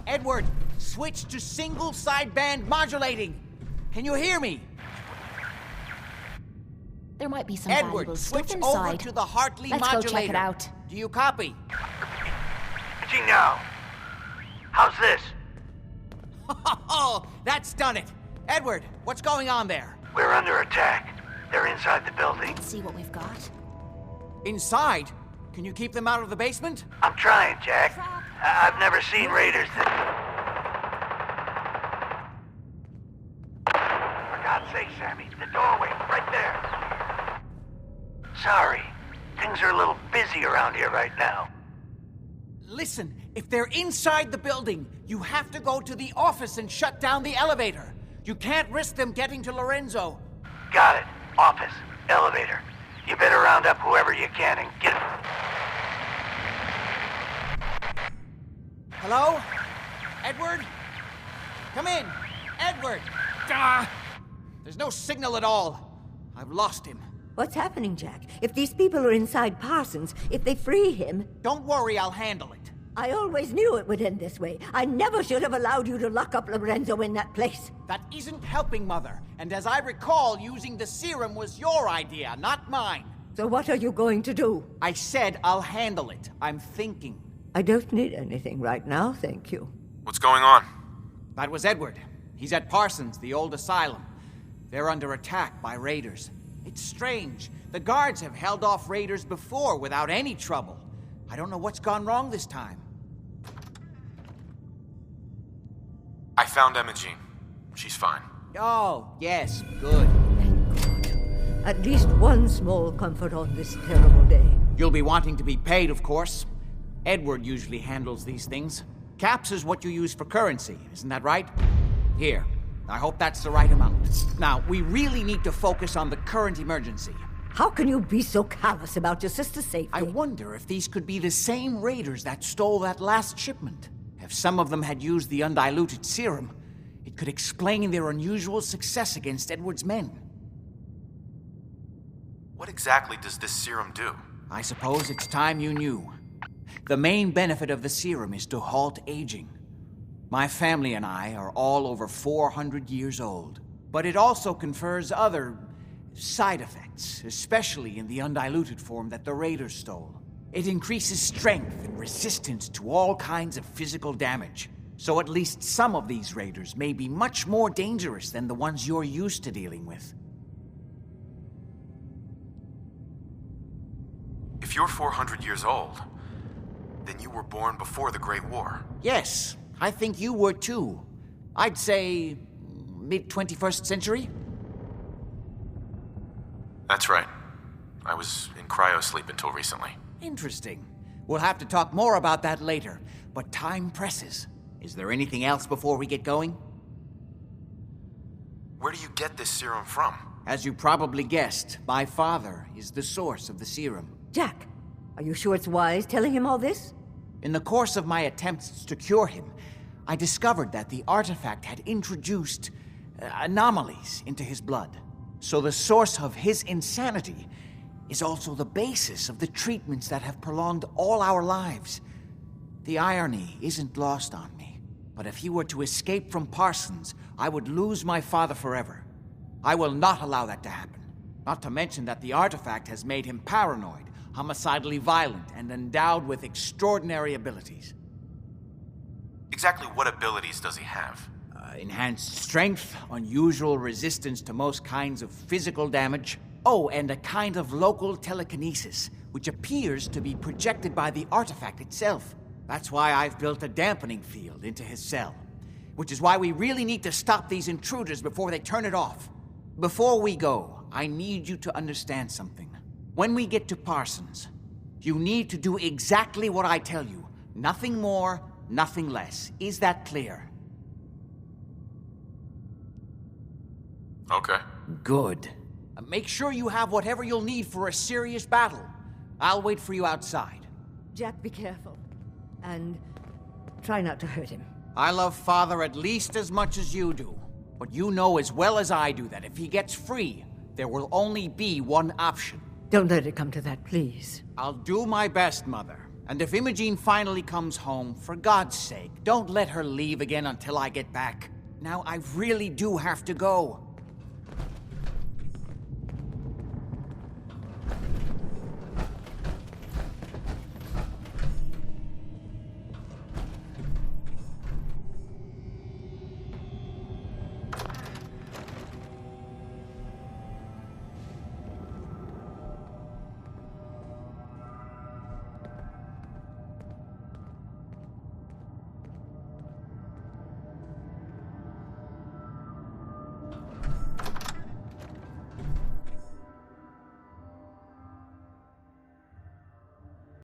Edward, switch to single sideband modulating. Can you hear me? There might be some Edward, valuable stuff switch inside. over to the Hartley Let's modulator. go check it out. Do you copy? Pitching now. How's this? Oh, that's done it. Edward, what's going on there? We're under attack. They're inside the building. Let's see what we've got. Inside? Can you keep them out of the basement? I'm trying, Jack. I've never seen raiders that... For God's sake, Sammy, the doorway, right there. Sorry. Things are a little busy around here right now. Listen, if they're inside the building, you have to go to the office and shut down the elevator. You can't risk them getting to Lorenzo. Got it. Office. Elevator. You better round up whoever you can and get... Hello? Edward? Come in. Edward! There's no signal at all. I've lost him. What's happening, Jack? If these people are inside Parsons, if they free him... Don't worry, I'll handle it. I always knew it would end this way. I never should have allowed you to lock up Lorenzo in that place. That isn't helping, Mother. And as I recall, using the serum was your idea, not mine. So what are you going to do? I said I'll handle it. I'm thinking. I don't need anything right now, thank you. What's going on? That was Edward. He's at Parsons, the old asylum. They're under attack by raiders. It's strange. The guards have held off raiders before without any trouble. I don't know what's gone wrong this time. I found Imogene. She's fine. Oh, yes, good. Thank God. At least one small comfort on this terrible day. You'll be wanting to be paid, of course. Edward usually handles these things. Caps is what you use for currency, isn't that right? Here. I hope that's the right amount. Now, we really need to focus on the current emergency. How can you be so callous about your sister's safety? I wonder if these could be the same raiders that stole that last shipment. If some of them had used the undiluted serum, it could explain their unusual success against Edward's men. What exactly does this serum do? I suppose it's time you knew. The main benefit of the serum is to halt aging. My family and I are all over 400 years old. But it also confers other side effects, especially in the undiluted form that the raiders stole. It increases strength and resistance to all kinds of physical damage. So at least some of these raiders may be much more dangerous than the ones you're used to dealing with. If you're 400 years old, then you were born before the Great War. Yes, I think you were too. I'd say mid-21st century? That's right. I was in cryosleep until recently. Interesting. We'll have to talk more about that later, but time presses. Is there anything else before we get going? Where do you get this serum from? As you probably guessed, my father is the source of the serum. Jack, are you sure it's wise telling him all this? In the course of my attempts to cure him, I discovered that the artifact had introduced anomalies into his blood. So the source of his insanity is also the basis of the treatments that have prolonged all our lives. The irony isn't lost on me, but if he were to escape from Parsons, I would lose my father forever. I will not allow that to happen. Not to mention that the artifact has made him paranoid, homicidally violent, and endowed with extraordinary abilities. Exactly what abilities does he have? Enhanced strength, unusual resistance to most kinds of physical damage. Oh, and a kind of local telekinesis, which appears to be projected by the artifact itself. That's why I've built a dampening field into his cell. Which is why we really need to stop these intruders before they turn it off. Before we go, I need you to understand something. When we get to Parsons, you need to do exactly what I tell you. Nothing more, nothing less. Is that clear? Okay. Good. Make sure you have whatever you'll need for a serious battle. I'll wait for you outside. Jack, be careful. And try not to hurt him. I love Father at least as much as you do. But you know as well as I do that if he gets free, there will only be one option. Don't let it come to that, please. I'll do my best, Mother. And if Imogene finally comes home, for God's sake, don't let her leave again until I get back. Now, I really do have to go.